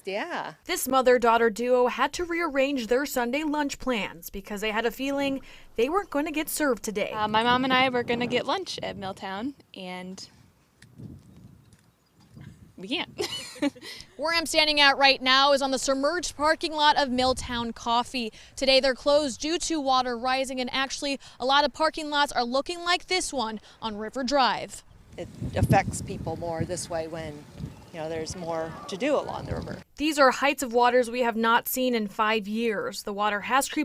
Yeah. This mother-daughter duo had to rearrange their Sunday lunch plans because they had a feeling they weren't going to get served today. My mom and I were going to get lunch at Milltown, and we can't. Where I'm standing at right now is on the submerged parking lot of Milltown Coffee. Today they're closed due to water rising, and actually a lot of parking lots are looking like this one on River Drive. It affects people more this way when, there's more to do along the river. These are heights of waters we have not seen in 5 years. The water has creeped